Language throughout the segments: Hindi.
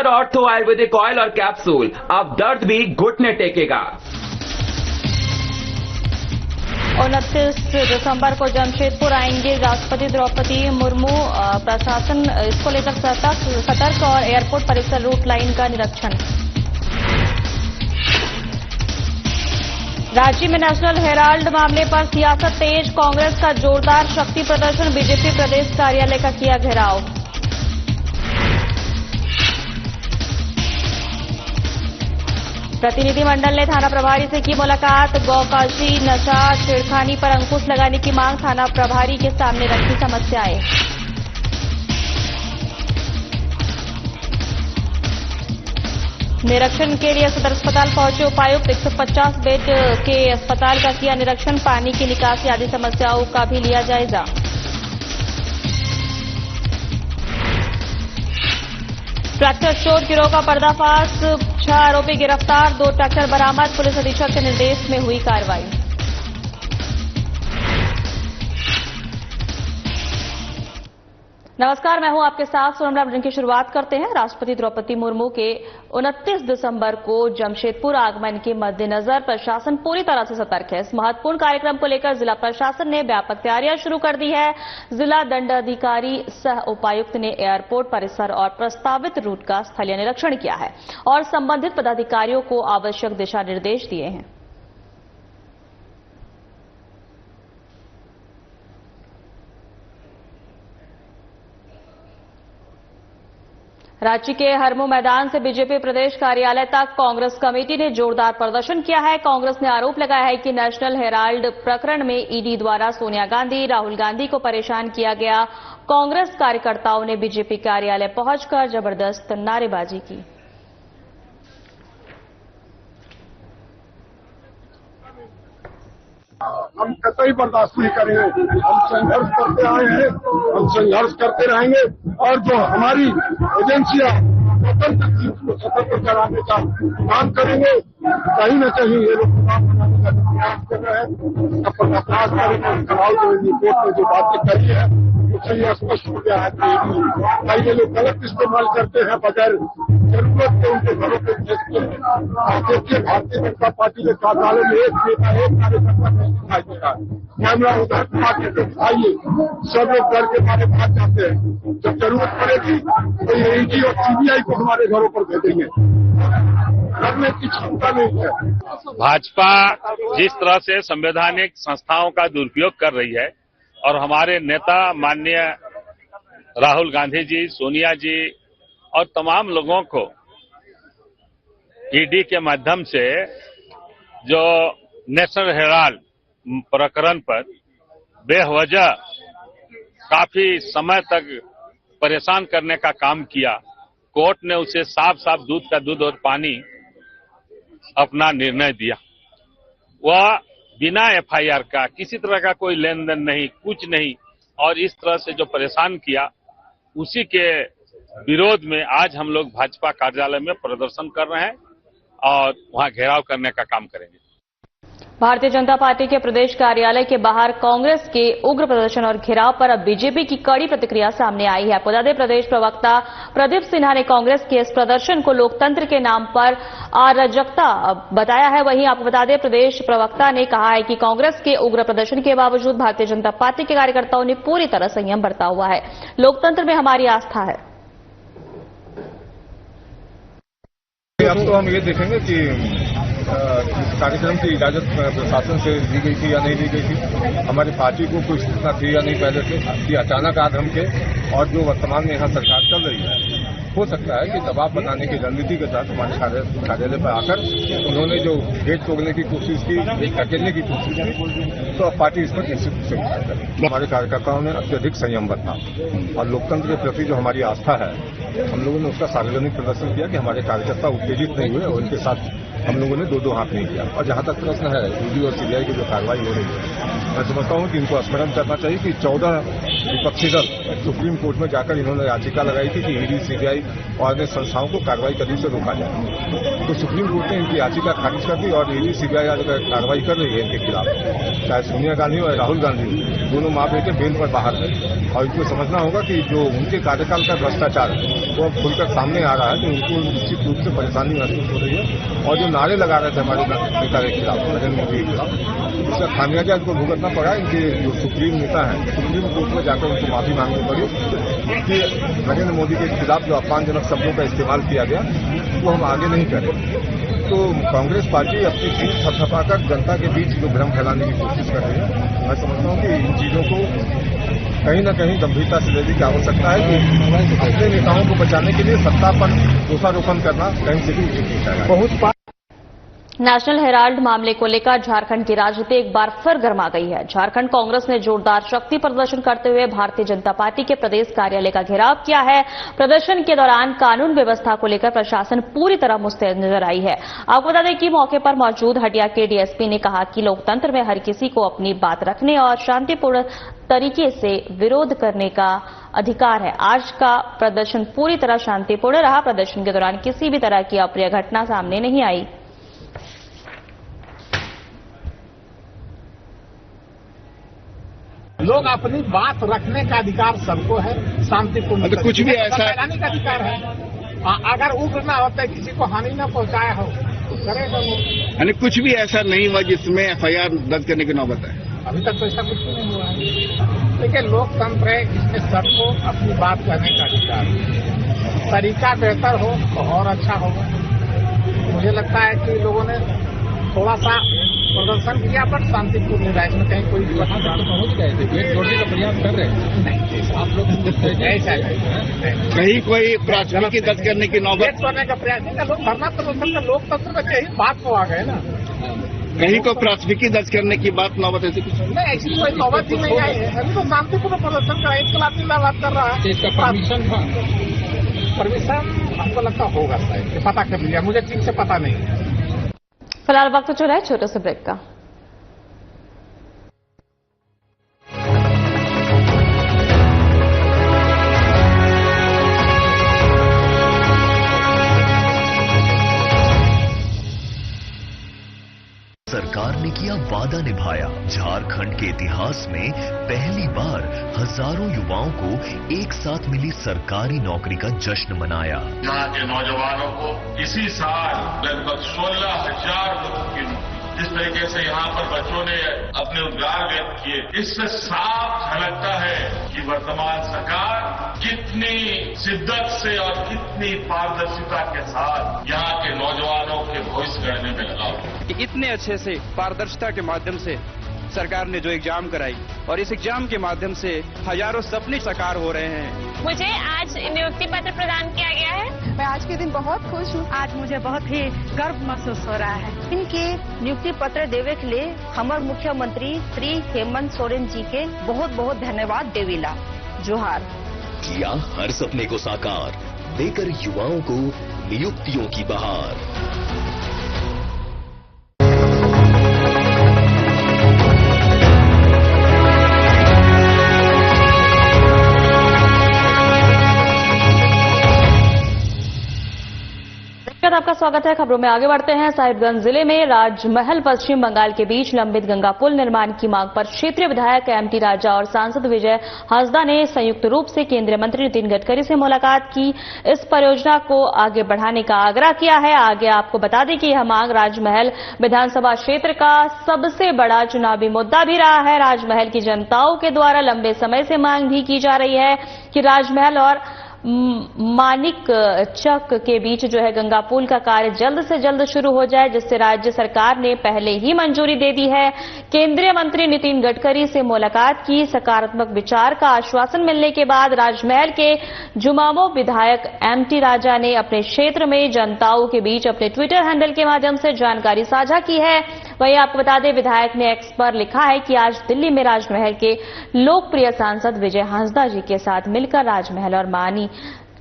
डॉक्टर ऑर्थो आयुर्वेदिक ऑयल और कैप्सूल, अब दर्द भी घुटने टेकेगा। 29 दिसंबर को जमशेदपुर आएंगे राष्ट्रपति द्रौपदी मुर्मू। प्रशासन इसको लेकर सतर्क और एयरपोर्ट परिसर रूट लाइन का निरीक्षण। रांची में नेशनल हेराल्ड मामले पर सियासत तेज, कांग्रेस का जोरदार शक्ति प्रदर्शन, बीजेपी प्रदेश कार्यालय का किया घेराव। प्रतिनिधिमंडल ने थाना प्रभारी से की मुलाकात, गौकाशी नशा छेड़खानी पर अंकुश लगाने की मांग, थाना प्रभारी के सामने रखी समस्याएं। निरीक्षण के लिए सदर अस्पताल पहुंचे उपायुक्त, 150 बेड के अस्पताल का किया निरीक्षण, पानी की निकासी आदि समस्याओं का भी लिया जायजा। ट्रैक्टर चोर गिरोह का पर्दाफाश, 6 आरोपी गिरफ्तार, 2 ट्रैक्टर बरामद, पुलिस अधीक्षक के निर्देश में हुई कार्रवाई। नमस्कार, मैं हूं आपके साथ सोनमरा। बुलेटिन की शुरुआत करते हैं। राष्ट्रपति द्रौपदी मुर्मू के 29 दिसंबर को जमशेदपुर आगमन के मद्देनजर प्रशासन पूरी तरह से सतर्क है। इस महत्वपूर्ण कार्यक्रम को लेकर जिला प्रशासन ने व्यापक तैयारियां शुरू कर दी है। जिला दंडाधिकारी सह उपायुक्त ने एयरपोर्ट परिसर और प्रस्तावित रूट का स्थलीय निरीक्षण किया है और संबंधित पदाधिकारियों को आवश्यक दिशा निर्देश दिए हैं। रांची के हरमू मैदान से बीजेपी प्रदेश कार्यालय तक कांग्रेस कमेटी ने जोरदार प्रदर्शन किया है। कांग्रेस ने आरोप लगाया है कि नेशनल हेराल्ड प्रकरण में ईडी द्वारा सोनिया गांधी, राहुल गांधी को परेशान किया गया। कांग्रेस कार्यकर्ताओं ने बीजेपी कार्यालय पहुंचकर जबरदस्त नारेबाजी की। हम कतई बर्दाश्त नहीं करेंगे। हम संघर्ष करते आए हैं, हम संघर्ष करते रहेंगे और जो हमारी एजेंसियां स्वतंत्र चीज को सतर्क कराने का काम करेंगे। कहीं न कहीं ये लोग चुनाव बनाने का प्रयास कर रहे हैं। इसका पर्दाफाश करेंगे। चुनाव जो रिपोर्ट में जो बातें करी है उससे यह स्पष्ट हो गया है कि ये लोग गलत इस्तेमाल करते हैं, बगैर जरूरत के उनके घरों पर भेजते हैं। देखिए, भारतीय जनता पार्टी के कार्यालय में एक नेता, एक कार्यकर्ता नहीं दिखाई दे रहा है। कैमरा उधर पार्टी को दिखाइए, सब लोग डर के मारे भाग जाते हैं। जब जरूरत पड़ेगी तो ये ईडी और सीबीआई को हमारे घरों पर भेजेंगे। करने की क्षमता नहीं है। भाजपा जिस तरह से संवैधानिक संस्थाओं का दुरुपयोग कर रही है और हमारे नेता माननीय राहुल गांधी जी, सोनिया जी और तमाम लोगों को ईडी के माध्यम से जो नेशनल हेराल्ड प्रकरण पर बेवजह काफी समय तक परेशान करने का काम किया, कोर्ट ने उसे साफ साफ दूध का दूध और पानी अपना निर्णय दिया। वह बिना एफआईआर का, किसी तरह का कोई लेन देन नहीं, कुछ नहीं, और इस तरह से जो परेशान किया, उसी के विरोध में आज हम लोग भाजपा कार्यालय में प्रदर्शन कर रहे हैं और वहां घेराव करने का काम करेंगे। भारतीय जनता पार्टी के प्रदेश कार्यालय के बाहर कांग्रेस के उग्र प्रदर्शन और घेराव पर अब बीजेपी की कड़ी प्रतिक्रिया सामने आई है। आपको बता दें, प्रदेश प्रवक्ता प्रदीप सिन्हा ने कांग्रेस के इस प्रदर्शन को लोकतंत्र के नाम पर अराजकता बताया है। वहीं आपको बता दें, प्रदेश प्रवक्ता ने कहा है कि कांग्रेस के उग्र प्रदर्शन के बावजूद भारतीय जनता पार्टी के कार्यकर्ताओं ने पूरी तरह संयम बरता हुआ है। लोकतंत्र में हमारी आस्था है। अब तो हम ये देखेंगे कि इस कार्यक्रम की इजाजत प्रशासन से दी गई थी या नहीं दी गई थी, हमारी पार्टी को कोई सूचना थी या नहीं पहले से, कि अचानक आधम के और जो वर्तमान में यहाँ सरकार चल रही है, हो सकता है कि दबाव बनाने की रणनीति के साथ हमारे कार्यालय पर आकर उन्होंने जो गेट तोड़ने की कोशिश की, धकेलने की कोशिश की, तो अब पार्टी इस पर निश्चित रूप से विचार करेगी। हमारे कार्यकर्ताओं ने अत्यधिक संयम बरता और लोकतंत्र के प्रति जो हमारी आस्था है, हम लोगों ने उसका सार्वजनिक प्रदर्शन किया कि हमारे कार्यकर्ता उत्तेजित नहीं हुए और उनके साथ हम लोगों ने दो हाथ नहीं किया। और जहां तक प्रश्न है ईडी और सीबीआई की जो कार्रवाई हो रही है, मैं समझता हूं कि इनको स्मरण करना चाहिए कि 14 विपक्षी दल सुप्रीम कोर्ट में जाकर इन्होंने याचिका लगाई थी कि ईडी, सीबीआई और अन्य संस्थाओं को कार्रवाई करने से रोका जाए। तो सुप्रीम कोर्ट ने इनकी याचिका खारिज कर दी और ईडी, सीबीआई अगर कार्रवाई कर रही है इनके खिलाफ, चाहे सोनिया गांधी और राहुल गांधी, दोनों माँ बेटे बेल पर बाहर गए। और इनको समझना होगा कि जो उनके कार्यकाल का भ्रष्टाचार है वो अब खुलकर सामने आ रहा है, तो उनको निश्चित रूप से परेशानी महसूस हो रही है। और जो नारे लगा रहे थे हमारे नेता के खिलाफ, नरेंद्र मोदी के खिलाफ, इसका खामियाजा इनको भुगतना पड़ा। इनके जो सुप्रीम नेता है, सुप्रीम कोर्ट में जाकर उनको माफी मांगनी पड़ी कि नरेंद्र मोदी के खिलाफ जो अपमानजनक शब्दों का इस्तेमाल किया गया वो हम आगे नहीं करें। तो कांग्रेस पार्टी अपनी जीत थपथपाकर जनता के बीच जो भ्रम फैलाने की कोशिश कर रही है, मैं समझता हूं कि इन चीजों को कहीं न कहीं गंभीरता से लेने की आवश्यकता है कि अपने नेताओं को बचाने के लिए सत्ता पर दोषारोपण करना कहीं से भी उचित नहीं है। बहुत नेशनल हेराल्ड मामले को लेकर झारखंड की राजनीति एक बार फिर गर्मा गई है। झारखंड कांग्रेस ने जोरदार शक्ति प्रदर्शन करते हुए भारतीय जनता पार्टी के प्रदेश कार्यालय का घेराव किया है। प्रदर्शन के दौरान कानून व्यवस्था को लेकर प्रशासन पूरी तरह मुस्तैद नजर आई है। आपको बता दें कि मौके पर मौजूद हटिया के डीएसपी ने कहा कि लोकतंत्र में हर किसी को अपनी बात रखने और शांतिपूर्ण तरीके से विरोध करने का अधिकार है। आज का प्रदर्शन पूरी तरह शांतिपूर्ण रहा। प्रदर्शन के दौरान किसी भी तरह की अप्रिय घटना सामने नहीं आई। लोग अपनी बात रखने का अधिकार सबको है, शांतिपूर्ण तो कुछ भी ऐसा फैलाने का अधिकार है। अगर उग्र ना होता है, किसी को हानि ना पहुंचाया हो तो करेगा वो। यानी कुछ भी ऐसा नहीं हुआ जिसमें एफआईआर दर्ज करने की नौबत है? अभी तक तो ऐसा कुछ भी नहीं हुआ है। देखिए, लोकतंत्र है, इसमें सबको अपनी बात कहने का अधिकार है। तरीका बेहतर हो तो और अच्छा होगा। मुझे लगता है कि लोगों ने थोड़ा सा प्रदर्शन किया पर शांतिपूर्ण रहा, इसमें कहीं कोई पहुंच गए थे, गेट तोड़ने का प्रयास कर रहे हैं। नहीं, आप लोग कहीं कोई प्राथमिकी दर्ज करने की नौबत? गेट तोड़ने का प्रयास नहीं, लोग धरना प्रदर्शन का लोकतंत्र में यही बात को आ गए ना। कहीं को प्राथमिकी दर्ज करने की बात नौबत ऐसी कुछ नहीं, ऐसी कोई नौबत ही नहीं आई है। अभी तो शांतिपूर्ण प्रदर्शन का इनकलाबी बात कर रहा है। इसका परमिशन था? परमिशन हमको लगता होगा शायद, पता कर लिया, मुझे ठीक से पता नहीं है। फिलहाल वक्त चल रहा है छोटे से ब्रेक का। सरकार ने किया वादा निभाया। झारखंड के इतिहास में पहली बार हजारों युवाओं को एक साथ मिली सरकारी नौकरी का जश्न मनाया। यहाँ के नौजवानों को इसी साल लगभग 16,000 लोगों की नौकरी। जिस तरीके से यहाँ पर बच्चों ने अपने उद्गार व्यक्त किए, इससे साफ झलकता है कि वर्तमान सरकार कितनी शिद्दत से और कितनी पारदर्शिता के साथ यहाँ के नौजवानों के भविष्य गढ़ने में लगा हुआ। इतने अच्छे से पारदर्शिता के माध्यम से सरकार ने जो एग्जाम कराई और इस एग्जाम के माध्यम से हजारों सपने साकार हो रहे हैं। मुझे आज नियुक्ति पत्र प्रदान किया गया है। मैं आज के दिन बहुत खुश हूँ। आज मुझे बहुत ही गर्व महसूस हो रहा है। इनके नियुक्ति पत्र देवे के लिए हमारे मुख्यमंत्री श्री हेमंत सोरेन जी के बहुत बहुत धन्यवाद देवीला। जोहार। किया हर सपने को साकार, देकर युवाओं को नियुक्तियों की बहार। आपका स्वागत है। खबरों में आगे बढ़ते हैं। साहिबगंज जिले में राजमहल पश्चिम बंगाल के बीच लंबित गंगा पुल निर्माण की मांग पर क्षेत्रीय विधायक एमटी राजा और सांसद विजय हांसदा ने संयुक्त रूप से केंद्रीय मंत्री नितिन गडकरी से मुलाकात की। इस परियोजना को आगे बढ़ाने का आग्रह किया है। आगे आपको बता दें कि यह मांग राजमहल विधानसभा क्षेत्र का सबसे बड़ा चुनावी मुद्दा भी रहा है। राजमहल की जनताओं के द्वारा लंबे समय से मांग भी की जा रही है कि राजमहल और मानिक चक के बीच जो है गंगा पुल का कार्य जल्द से जल्द शुरू हो जाए, जिससे राज्य सरकार ने पहले ही मंजूरी दे दी है। केंद्रीय मंत्री नितिन गडकरी से मुलाकात की। सकारात्मक विचार का आश्वासन मिलने के बाद राजमहल के जुमामो विधायक एमटी राजा ने अपने क्षेत्र में जनताओं के बीच अपने ट्विटर हैंडल के माध्यम से जानकारी साझा की है। वहीं आपको बता दें, विधायक ने एक्स पर लिखा है कि आज दिल्ली में राजमहल के लोकप्रिय सांसद विजय हांसदा जी के साथ मिलकर राजमहल और मानी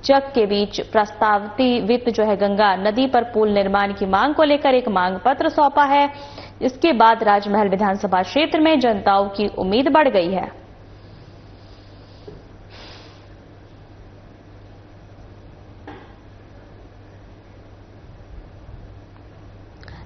चक के बीच प्रस्तावित जो है गंगा नदी पर पुल निर्माण की मांग को लेकर एक मांग पत्र सौंपा है। इसके बाद राजमहल विधानसभा क्षेत्र में जनताओं की उम्मीद बढ़ गई है।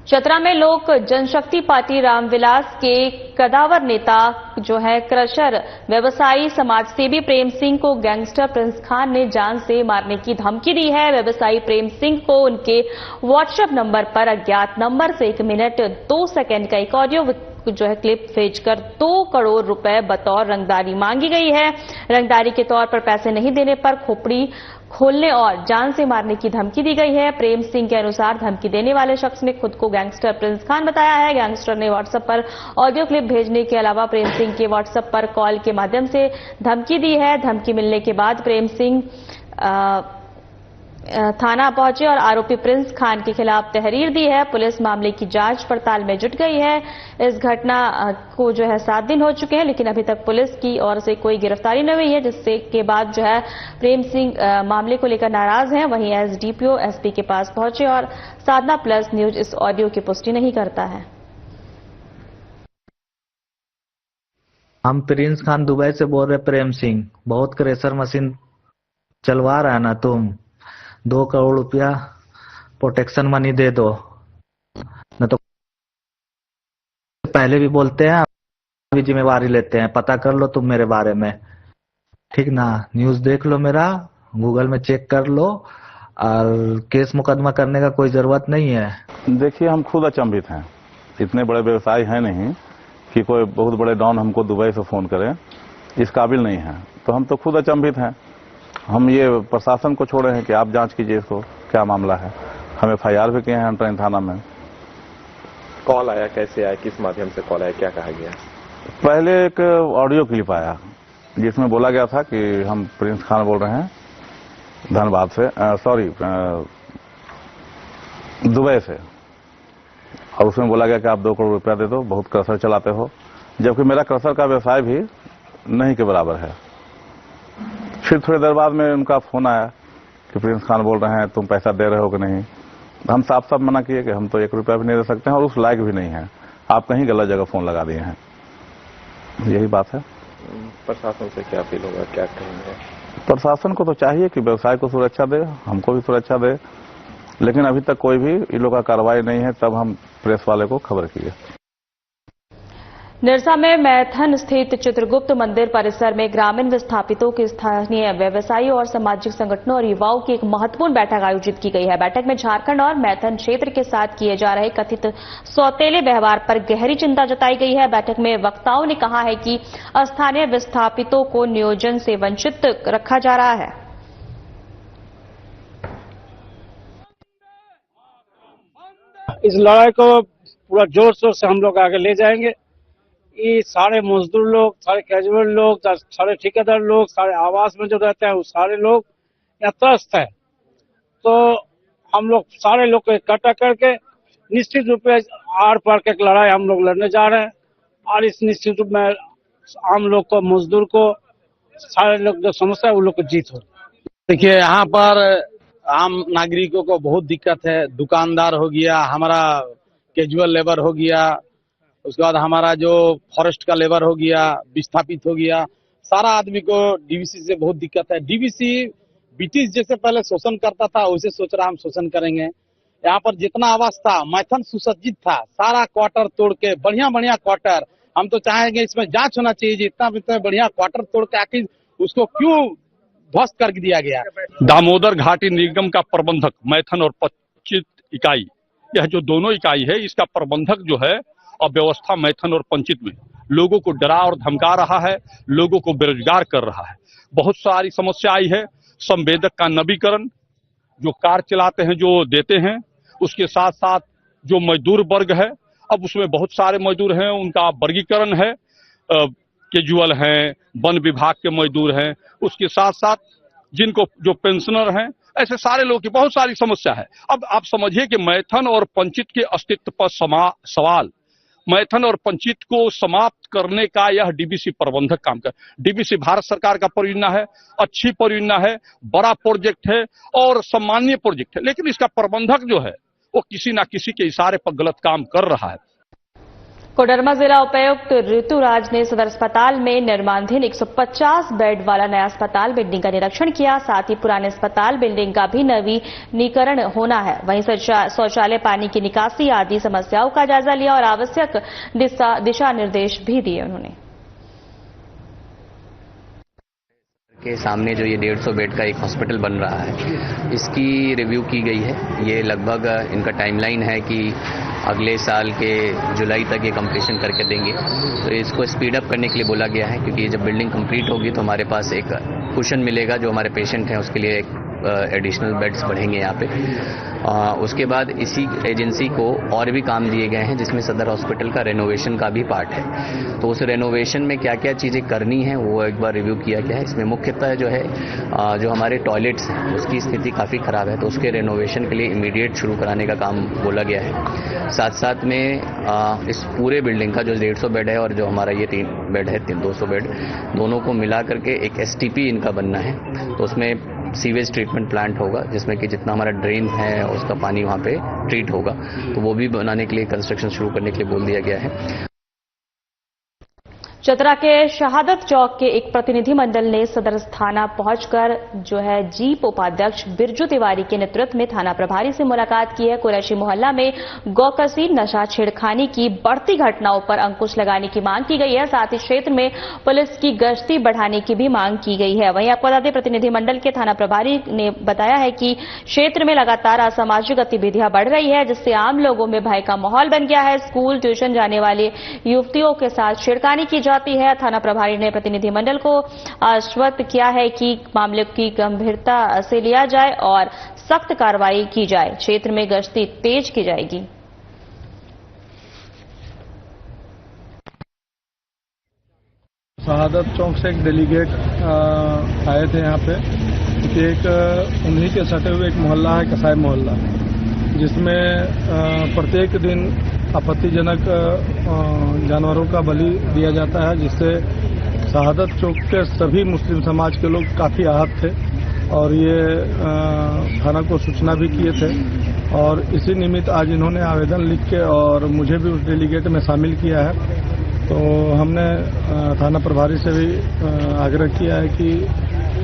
चतरा में लोक जनशक्ति पार्टी रामविलास के कदावर नेता जो है क्रशर व्यवसायी समाजसेवी प्रेम सिंह को गैंगस्टर प्रिंस खान ने जान से मारने की धमकी दी है। व्यवसायी प्रेम सिंह को उनके व्हाट्सएप नंबर पर अज्ञात नंबर से 1 मिनट 2 सेकंड का एक ऑडियो जो है क्लिप भेजकर 2 करोड़ रुपए बतौर रंगदारी मांगी गई है। रंगदारी के तौर पर पैसे नहीं देने पर खोपड़ी खोलने और जान से मारने की धमकी दी गई है। प्रेम सिंह के अनुसार धमकी देने वाले शख्स ने खुद को गैंगस्टर प्रिंस खान बताया है। गैंगस्टर ने व्हाट्सएप पर ऑडियो क्लिप भेजने के अलावा प्रेम सिंह के व्हाट्सएप पर कॉल के माध्यम से धमकी दी है। धमकी मिलने के बाद प्रेम सिंह थाना पहुंचे और आरोपी प्रिंस खान के खिलाफ तहरीर दी है। पुलिस मामले की जांच पड़ताल में जुट गई है। इस घटना को जो है 7 दिन हो चुके हैं, लेकिन अभी तक पुलिस की ओर से कोई गिरफ्तारी न हुई है, जिससे के बाद जो है प्रेम सिंह मामले को लेकर नाराज हैं। वहीं एसडीपीओ एसपी के पास पहुंचे और साधना प्लस न्यूज इस ऑडियो की पुष्टि नहीं करता है। हम प्रिंस खान दुबई से बोल रहे। प्रेम सिंह, बहुत क्रेशर मशीन चलवा रहा है ना तुम, 2 करोड़ रुपया प्रोटेक्शन मनी दे दो, न तो पहले भी बोलते हैं, अभी जिम्मेवारी लेते हैं। पता कर लो तुम मेरे बारे में, ठीक ना? न्यूज देख लो, मेरा गूगल में चेक कर लो, और केस मुकदमा करने का कोई जरूरत नहीं है। देखिए, हम खुद अचंभित हैं। इतने बड़े व्यवसायी हैं नहीं कि कोई बहुत बड़े डॉन हमको दुबई से फोन करे, इस काबिल नहीं है। तो हम तो खुद अचंभित हैं। हम ये प्रशासन को छोड़े हैं कि आप जांच कीजिए इसको, क्या मामला है। हम FIR भी किए हैं अंतरिम थाना में। कॉल आया, कैसे आया, किस माध्यम से कॉल आया, क्या कहा गया? पहले एक ऑडियो क्लिप आया जिसमें बोला गया था कि हम प्रिंस खान बोल रहे हैं धनबाद से, दुबई से, और उसमें बोला गया कि आप 2 करोड़ रुपया दे दो, बहुत क्रशर चलाते हो, जबकि मेरा क्रशर का व्यवसाय भी नहीं के बराबर है। फिर थोड़ी देर बाद में उनका फोन आया कि प्रिंस खान बोल रहे हैं, तुम पैसा दे रहे हो कि नहीं। हम साफ साफ मना किए कि हम तो 1 रुपया भी नहीं दे सकते हैं और उस लायक भी नहीं है, आप कहीं गलत जगह फोन लगा दिए हैं। यही बात है। प्रशासन से क्या अपील होगा, क्या कहेंगे? प्रशासन को तो चाहिए कि व्यवसाय को सुरक्षा दे, हमको भी सुरक्षा दे, लेकिन अभी तक कोई भी इन लोगों का कार्रवाई नहीं है। तब हम प्रेस वाले को खबर किए। निरसा में मैथन स्थित चित्रगुप्त मंदिर परिसर में ग्रामीण विस्थापितों के स्थानीय व्यवसायियों और सामाजिक संगठनों और युवाओं की एक महत्वपूर्ण बैठक आयोजित की गई है। बैठक में झारखंड और मैथन क्षेत्र के साथ किए जा रहे कथित सौतेले व्यवहार पर गहरी चिंता जताई गई है। बैठक में वक्ताओं ने कहा है कि स्थानीय विस्थापितों को नियोजन से वंचित रखा जा रहा है। इस लड़ाई को पूरा जोर शोर से हम लोग आगे ले जाएंगे। ये सारे मजदूर लोग, सारे कैजुअल लोग, सारे ठेकेदार लोग, सारे आवास में जो रहते हैं वो सारे लोग यहाँ त्रस्त है। तो हम लोग सारे लोग को इकट्ठा करके निश्चित रूप से आर पार की एक लड़ाई हम लोग लड़ने जा रहे हैं। और इस निश्चित रूप में आम लोग को, मजदूर को, सारे लोग जो समस्या है वो लोग को जीत हो। देखिए, यहाँ पर आम नागरिकों को बहुत दिक्कत है। दुकानदार हो गया, हमारा कैजुअल लेबर हो गया, उसके बाद हमारा जो फॉरेस्ट का लेबर हो गया, विस्थापित हो गया, सारा आदमी को डीवीसी से बहुत दिक्कत है। डीवीसी ब्रिटिश जैसे पहले शोषण करता था, वैसे सोच रहा हम शोषण करेंगे। यहाँ पर जितना आवास था मैथन सुसज्जित था, सारा क्वार्टर तोड़ के बढ़िया बढ़िया क्वार्टर, हम तो चाहेंगे इसमें जांच होना चाहिए। जितना बढ़िया क्वार्टर तोड़ के आखिर उसको क्यों ध्वस्त कर दिया गया। दामोदर घाटी निगम का प्रबंधक मैथन और 25 इकाई, यह जो दोनों इकाई है, इसका प्रबंधक जो है अव्यवस्था मैथन और पंचित में लोगों को डरा और धमका रहा है, लोगों को बेरोजगार कर रहा है। बहुत सारी समस्या आई है। संवेदक का नवीकरण, जो कार चलाते हैं जो देते हैं, उसके साथ साथ जो मजदूर वर्ग है, अब उसमें बहुत सारे मजदूर हैं, उनका वर्गीकरण है। कैजुअल हैं, वन विभाग के मजदूर हैं, उसके साथ साथ जिनको जो पेंशनर हैं, ऐसे सारे लोगों की बहुत सारी समस्या है। अब आप समझिए कि मैथन और पंचित के अस्तित्व पर सवाल, मैथन और पंचित को समाप्त करने का यह डीबीसी प्रबंधक काम कर। डीबीसी भारत सरकार का परियोजना है, अच्छी परियोजना है, बड़ा प्रोजेक्ट है और सम्माननीय प्रोजेक्ट है, लेकिन इसका प्रबंधक जो है वो किसी ना किसी के इशारे पर गलत काम कर रहा है। कोडरमा जिला उपायुक्त ऋतुराज ने सदर अस्पताल में निर्माणाधीन 150 बेड वाला नया अस्पताल बिल्डिंग का निरीक्षण किया। साथ ही पुराने अस्पताल बिल्डिंग का भी नवीनीकरण होना है। वहीं शौचालय, पानी की निकासी आदि समस्याओं का जायजा लिया और आवश्यक दिशा निर्देश भी दिए उन्होंने। के सामने जो ये 150 बेड का एक हॉस्पिटल बन रहा है, इसकी रिव्यू की गई है। ये लगभग इनका टाइमलाइन है कि अगले साल के जुलाई तक ये कंप्लीशन करके देंगे। तो इसको स्पीड अप करने के लिए बोला गया है, क्योंकि जब बिल्डिंग कंप्लीट होगी तो हमारे पास एक कुशन मिलेगा जो हमारे पेशेंट हैं उसके लिए एक एडिशनल बेड्स बढ़ेंगे यहाँ पे। उसके बाद इसी एजेंसी को और भी काम दिए गए हैं, जिसमें सदर हॉस्पिटल का रेनोवेशन का भी पार्ट है। तो उस रेनोवेशन में क्या क्या चीज़ें करनी है वो एक बार रिव्यू किया गया है। इसमें मुख्यतः जो है जो हमारे टॉयलेट्स हैं उसकी स्थिति काफ़ी ख़राब है, तो उसके रेनोवेशन के लिए इमीडिएट शुरू कराने का काम बोला गया है। साथ साथ में इस पूरे बिल्डिंग का जो 150 बेड है और जो हमारा ये 3 बेड है 200 बेड, दोनों को मिला करके एक STP इनका बनना है। तो उसमें सीवेज ट्रीटमेंट प्लांट होगा, जिसमें कि जितना हमारा ड्रेन है उसका पानी वहाँ पे ट्रीट होगा, तो वो भी बनाने के लिए कंस्ट्रक्शन शुरू करने के लिए बोल दिया गया है। चतरा के शहादत चौक के एक प्रतिनिधि मंडल ने सदर थाना पहुंचकर जो है जीप उपाध्यक्ष बिरजू तिवारी के नेतृत्व में थाना प्रभारी से मुलाकात की है। कुरैशी मोहल्ला में गौकसी, नशा, छेड़खानी की बढ़ती घटनाओं पर अंकुश लगाने की मांग की गई है। साथ ही क्षेत्र में पुलिस की गश्ती बढ़ाने की भी मांग की गई है। वहीं आपको बता दें, प्रतिनिधि मंडल के थाना प्रभारी ने बताया है कि क्षेत्र में लगातार असामाजिक गतिविधियां बढ़ रही है, जिससे आम लोगों में भय का माहौल बन गया है। स्कूल, ट्यूशन जाने वाले युवतियों के साथ छेड़खानी की जाती है। थाना प्रभारी ने प्रतिनिधि मंडल को आश्वस्त किया है कि मामले की गंभीरता से लिया जाए और सख्त कार्रवाई की जाए। क्षेत्र में गश्ती तेज की जाएगी। शहादत चौक से एक डेलीगेट आए थे यहाँ पे, कि एक उन्हीं के सटे हुए एक मोहल्ला है, कसाई मोहल्ला, जिसमें प्रत्येक दिन आपत्तिजनक जानवरों का बलि दिया जाता है, जिससे शहादत चौक के सभी मुस्लिम समाज के लोग काफ़ी आहत थे और ये थाना को सूचना भी किए थे। और इसी निमित्त आज इन्होंने आवेदन लिख के और मुझे भी उस डेलीगेट में शामिल किया है। तो हमने थाना प्रभारी से भी आग्रह किया है कि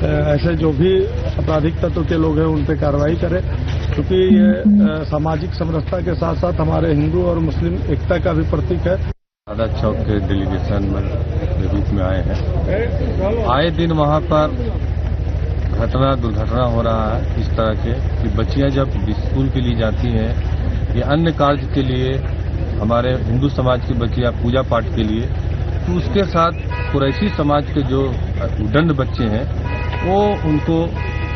ऐसे जो भी आपराधिक तत्व के लोग हैं उन पर कार्रवाई करें, क्योंकि ये सामाजिक समरसता के साथ साथ हमारे हिंदू और मुस्लिम एकता का भी प्रतीक है। शहादत चौक के डेलीगेशन के रूप में आए हैं। आए दिन वहाँ पर दुर्घटना हो रहा है इस तरह के कि बच्चियां जब स्कूल के लिए जाती हैं या अन्य कार्य के लिए, हमारे हिंदू समाज की बच्चियां पूजा पाठ के लिए, तो उसके साथ कुरैशी समाज के जो उदंड बच्चे हैं वो उनको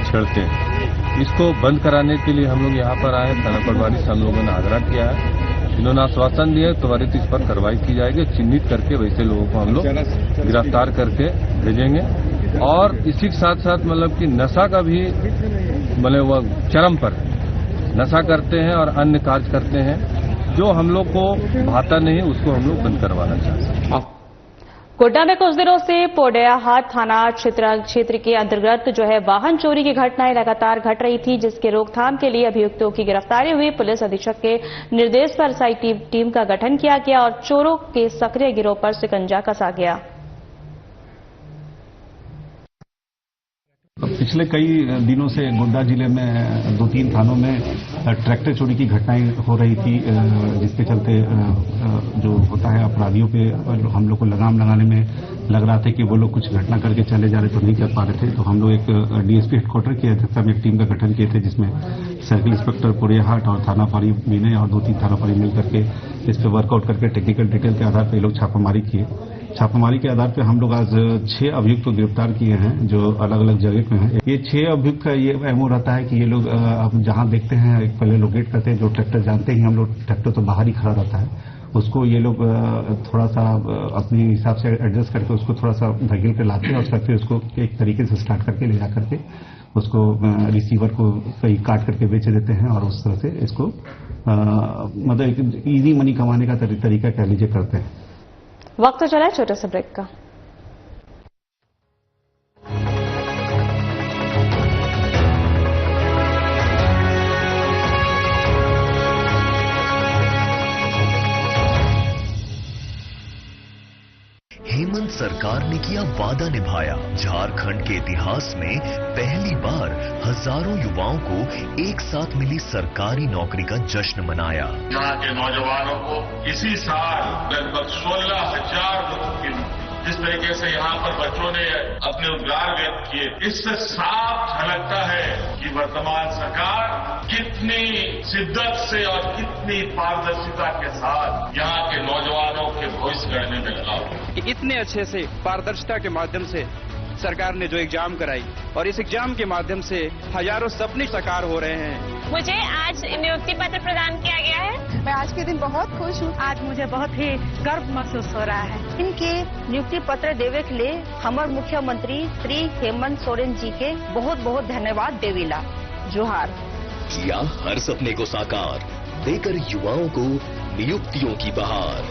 छेड़ते हैं। इसको बंद कराने के लिए हम लोग यहाँ पर आए। थाना प्रभारी से हम लोगों ने आग्रह किया है, इन्होंने आश्वासन दिया है त्वरित इस पर कार्रवाई की जाएगी। चिन्हित करके वैसे लोगों को हम लोग गिरफ्तार करके भेजेंगे। और इसी के साथ साथ मतलब कि नशा का भी मतलब वह चरम पर नशा करते हैं और अन्य कार्य करते हैं, जो हम लोग को भाता नहीं, उसको हम लोग बंद करवाना चाहते हैं। गोड्डा में कुछ दिनों से पोडैयाहाट थाना क्षेत्र के अंतर्गत जो है वाहन चोरी की घटनाएं लगातार घट रही थी, जिसके रोकथाम के लिए अभियुक्तों की गिरफ्तारी हुई। पुलिस अधीक्षक के निर्देश पर एसआईटी टीम का गठन किया गया और चोरों के सक्रिय गिरोह पर शिकंजा कसा गया। पिछले कई दिनों से गोड्डा जिले में 2-3 थानों में ट्रैक्टर चोरी की घटनाएं हो रही थी, जिसके चलते जो होता है अपराधियों पे हम लोग को लगाम लगाने में लग रहा था कि वो लोग कुछ घटना करके चले जा रहे तो नहीं कर पा रहे थे। तो हम लोग एक डीएसपी हेडक्वार्टर की अध्यक्षता में एक टीम का गठन किए थे, जिसमें सर्किल इंस्पेक्टर पोडैयाहाट और थाना पारी विनय और 2-3 थाना पारी मिल करके इस पर वर्कआउट करके टेक्निकल डिटेल के आधार पर ये लोग छापामारी किए। छापामारी के आधार पर हम लोग आज 6 अभियुक्त को गिरफ्तार किए हैं, जो अलग अलग जगह पे हैं। ये 6 अभियुक्त का ये एमओ रहता है कि ये लोग अब जहां देखते हैं पहले लोकेट करते हैं। जो ट्रैक्टर जानते ही हम लोग, ट्रैक्टर तो बाहर ही खड़ा रहता है, उसको ये लोग थोड़ा सा अपने हिसाब से एडजस्ट करके उसको थोड़ा सा धकेल कर लाते हैं और फिर उसको एक तरीके से स्टार्ट करके ले जा करके उसको रिसीवर को कहीं काट करके बेच देते हैं और उस तरह से इसको मतलब एक ईजी मनी कमाने का तरीका कह लीजिए करते हैं। वक्त चला है छोटे से ब्रेक का। सरकार ने किया वादा निभाया। झारखंड के इतिहास में पहली बार हजारों युवाओं को एक साथ मिली सरकारी नौकरी का जश्न मनाया। यहाँ के नौजवानों को इसी साल लगभग 16,000 रुपए की नौकरी, जिस तरीके से यहाँ पर बच्चों ने अपने उद्गार व्यक्त किए, इससे साफ झलकता है कि वर्तमान सरकार कितनी शिद्दत से और कितनी पारदर्शिता के साथ यहाँ के नौजवानों के भविष्य गढ़ने में लगा हुआ। इतने अच्छे से पारदर्शिता के माध्यम से सरकार ने जो एग्जाम कराई और इस एग्जाम के माध्यम से हजारों सपने साकार हो रहे हैं। मुझे आज नियुक्ति पत्र प्रदान किया गया है। मैं आज के दिन बहुत खुश हूँ। आज मुझे बहुत ही गर्व महसूस हो रहा है। इनके नियुक्ति पत्र देवे के लिए हमारे मुख्यमंत्री श्री हेमंत सोरेन जी के बहुत बहुत धन्यवाद देवीला। जोहार। किया हर सपने को साकार, देकर युवाओं को नियुक्तियों की बहार।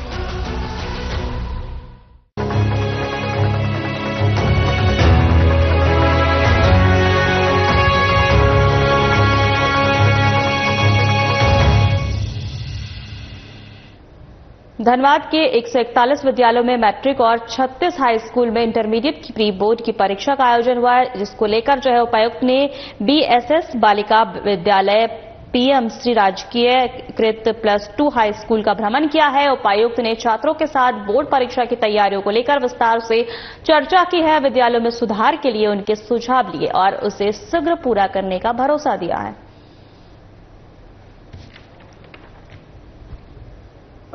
धनबाद के 141 विद्यालयों में मैट्रिक और 36 हाई स्कूल में इंटरमीडिएट की प्री बोर्ड की परीक्षा का आयोजन हुआ है, जिसको लेकर जो है उपायुक्त ने बीएसएस बालिका विद्यालय पीएम श्री राजकीय कृत +2 हाई स्कूल का भ्रमण किया है। उपायुक्त ने छात्रों के साथ बोर्ड परीक्षा की तैयारियों को लेकर विस्तार से चर्चा की है। विद्यालयों में सुधार के लिए उनके सुझाव लिए और उसे शीघ्र पूरा करने का भरोसा दिया है।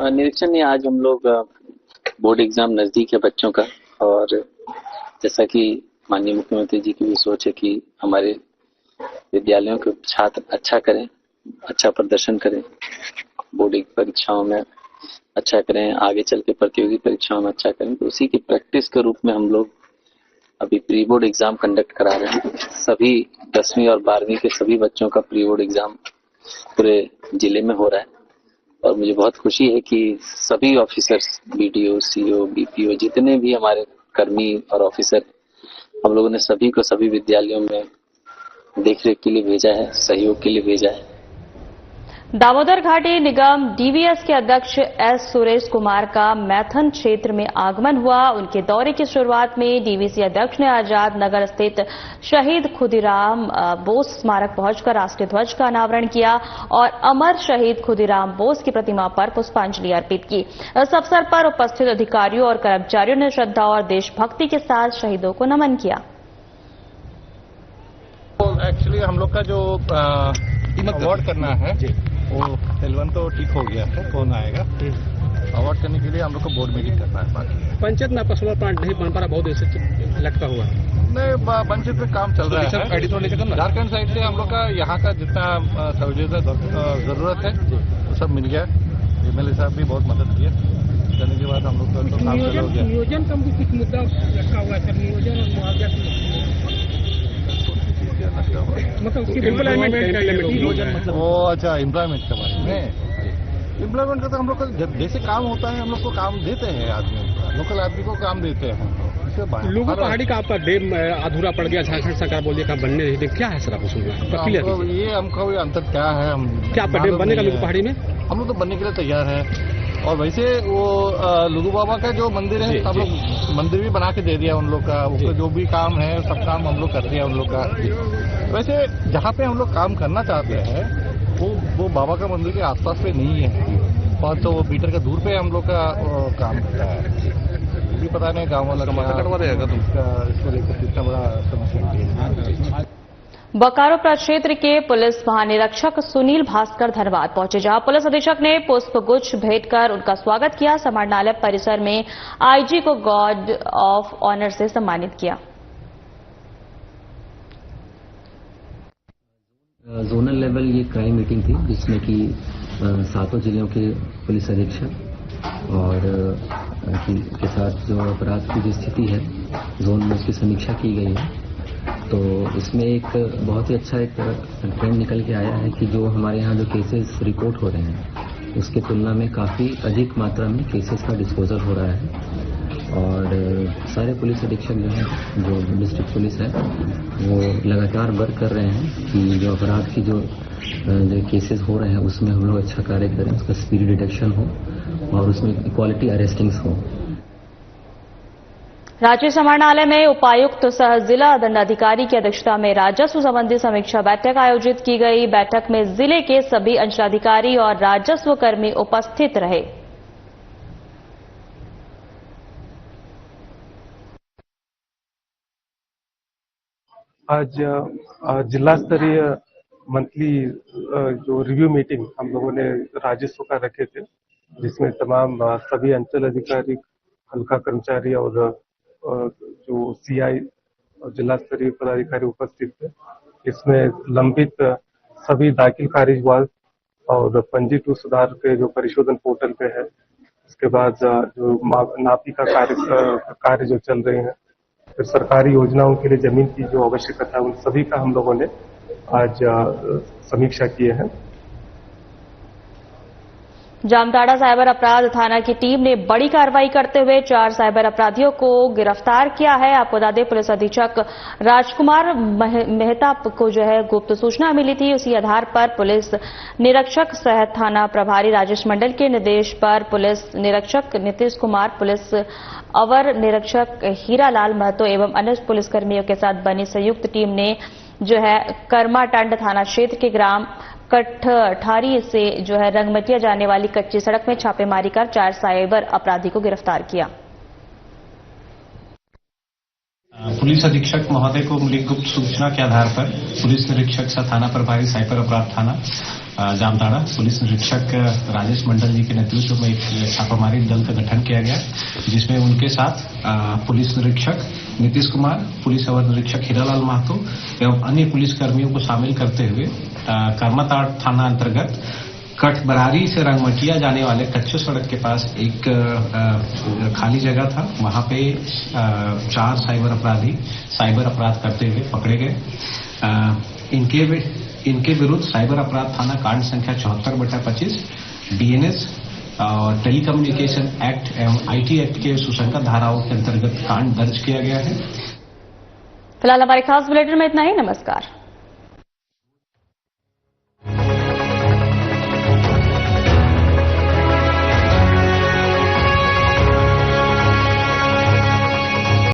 निरीक्षण में आज हम लोग बोर्ड एग्जाम नजदीक है बच्चों का, और जैसा कि माननीय मुख्यमंत्री जी की भी सोच है कि हमारे विद्यालयों के छात्र अच्छा करें, अच्छा प्रदर्शन करें, बोर्ड परीक्षाओं में अच्छा करें, आगे चल के प्रतियोगी परीक्षाओं में अच्छा करें, तो उसी की प्रैक्टिस के रूप में हम लोग अभी प्री बोर्ड एग्जाम कंडक्ट करा रहे हैं। सभी 10वीं और 12वीं के सभी बच्चों का प्री बोर्ड एग्जाम पूरे जिले में हो रहा है, और मुझे बहुत खुशी है कि सभी ऑफिसर्स, बीडीओ, सीओ, बीपीओ, जितने भी हमारे कर्मी और ऑफिसर, हम लोगों ने सभी को सभी विद्यालयों में देखरेख के लिए भेजा है, सहयोग के लिए भेजा है। दामोदर घाटी निगम डीवीएस के अध्यक्ष एस सुरेश कुमार का मैथन क्षेत्र में आगमन हुआ। उनके दौरे की शुरुआत में डीवीसी अध्यक्ष ने आजाद नगर स्थित शहीद खुदीराम बोस स्मारक पहुंचकर राष्ट्रीय ध्वज का अनावरण किया और अमर शहीद खुदीराम बोस की प्रतिमा पर पुष्पांजलि अर्पित की। इस अवसर पर उपस्थित अधिकारियों और कर्मचारियों ने श्रद्धा और देशभक्ति के साथ शहीदों को नमन किया। एक्चुअली हम लोग का जो अवार्ड करना है वो L1 तो ठीक हो गया है, कौन आएगा अवार्ड करने के लिए हम लोग को बोर्ड मीटिंग करना है। बाकी पंचायत में आपका सोलर प्लांट नहीं बन पा रहा, बहुत देर से लटका हुआ नहीं, पंचायत में काम चल रहा है। झारखंड साइड से हम लोग का यहाँ का जितना सहूलियत जरूरत है वो सब मिल गया। एमएलए साहब भी बहुत मदद किया, करने के बाद हम लोग का तो काम चालू हो गया। नियोजन का भी कुछ मुद्दा रखा हुआ है, नियोजन और मुआवजा मतलब वो अच्छा एम्प्लॉयमेंट के बारे में। एम्प्लॉयमेंट का तो हम लोग का जैसे काम होता है हम लोग को काम देते हैं, आदमी लोकल आदमी को काम देते हैं। लोगों पहाड़ी का आपका डैम अधूरा पड़ गया, झारखंड सरकार बोल दिया बनने नहीं दे, क्या है सर आप उसमें? ये हमको अंतर क्या है, हम क्या डैम बनेगा लोगों पहाड़ी में? हम लोग तो बनने के लिए तैयार है। और वैसे वो लुगु बाबा का जो मंदिर है हम लोग मंदिर भी बना के दे दिया उन लोग का, उसका जो भी काम है सब काम हम लोग कर दिया उन लोग का। वैसे जहाँ पे हम लोग काम करना चाहते हैं वो बाबा का मंदिर के आसपास पे नहीं है, 500 मीटर का दूर पे हम लोग का काम करता है। ये भी पता नहीं गाँव वाला कटवा देगा तुम इसको लेकर कितना बड़ा समस्या। बोकारो प्रक्षेत्र के पुलिस महानिरीक्षक सुनील भास्कर धनबाद पहुंचे, जहां पुलिस अधीक्षक ने पुष्प गुच्छ भेंट कर उनका स्वागत किया। समाहरणालय परिसर में आईजी को गार्ड ऑफ ऑनर से सम्मानित किया। जोनल लेवल ये क्राइम मीटिंग थी, जिसमें कि 7 जिलों के पुलिस अधीक्षक और के साथ जो अपराध की जो स्थिति है जोन में उसकी समीक्षा की गई है। तो इसमें एक बहुत ही अच्छा एक ट्रेंड निकल के आया है कि जो हमारे यहाँ जो केसेस रिपोर्ट हो रहे हैं उसके तुलना में काफ़ी अधिक मात्रा में केसेस का डिस्पोजल हो रहा है। और सारे पुलिस अधीक्षक जो हैं, जो डिस्ट्रिक्ट पुलिस है, वो लगातार वर्क कर रहे हैं कि जो अपराध की जो केसेस हो रहे हैं उसमें हम लोग अच्छा कार्य करें, उसका स्पीड डिटेक्शन हो और उसमें क्वालिटी अरेस्टिंग्स हो। रांची समाहरणालय में उपायुक्त सह जिला दंडाधिकारी की अध्यक्षता में राजस्व संबंधी समीक्षा बैठक आयोजित की गई। बैठक में जिले के सभी अंचलाधिकारी और राजस्व कर्मी उपस्थित रहे। आज जिला स्तरीय मंथली जो रिव्यू मीटिंग हम लोगों ने राजस्व का रखे थे, जिसमें तमाम सभी अंचल अधिकारी, हल्का कर्मचारी और जो सीआई और जिला स्तरीय पदाधिकारी उपस्थित थे। इसमें लंबित सभी दाखिल खारिज वाल और पंजी टू सुधार के जो परिशोधन पोर्टल पे है, उसके बाद जो नापी का कार्य जो चल रहे हैं, फिर सरकारी योजनाओं के लिए जमीन की जो आवश्यकता है, उन सभी का हम लोगों ने आज समीक्षा किए हैं। जामताड़ा साइबर अपराध थाना की टीम ने बड़ी कार्रवाई करते हुए 4 साइबर अपराधियों को गिरफ्तार किया है। आपको बता दें, पुलिस अधीक्षक राजकुमार मेहता को जो है गुप्त सूचना मिली थी। उसी आधार पर पुलिस निरीक्षक सह थाना प्रभारी राजेश मंडल के निर्देश पर पुलिस निरीक्षक नीतीश कुमार, पुलिस अवर निरीक्षक हीरालाल महतो एवं अन्य पुलिसकर्मियों के साथ बनी संयुक्त टीम ने जो है कर्माटंड थाना क्षेत्र के ग्राम कठठारी से जो है रंगमतिया जाने वाली कच्ची सड़क में छापेमारी कर 4 साइबर अपराधी को गिरफ्तार किया। पुलिस अधीक्षक महोदय को मिली गुप्त सूचना के आधार पर पुलिस निरीक्षक सह थाना प्रभारी साइबर अपराध थाना जामताड़ा, पुलिस निरीक्षक राजेश मंडल जी के नेतृत्व में एक छापामारी दल का गठन किया गया, जिसमें उनके साथ पुलिस निरीक्षक नीतीश कुमार, पुलिस अवर निरीक्षक हीरालाल महतो एवं अन्य पुलिस कर्मियों को शामिल करते हुए कर्माताड़ थाना अंतर्गत कठबरारी से रंगमटिया जाने वाले कच्चे सड़क के पास एक खाली जगह था। वहां पे 4 साइबर अपराधी साइबर अपराध करते हुए पकड़े गए। इनके विरुद्ध साइबर अपराध थाना कांड संख्या 74/25 डीएनएस और टेलीकम्युनिकेशन एक्ट एवं आईटी एक्ट के सुसंगत धाराओं के अंतर्गत कांड दर्ज किया गया है। फिलहाल हमारे खास बुलेटिन में इतना ही। नमस्कार।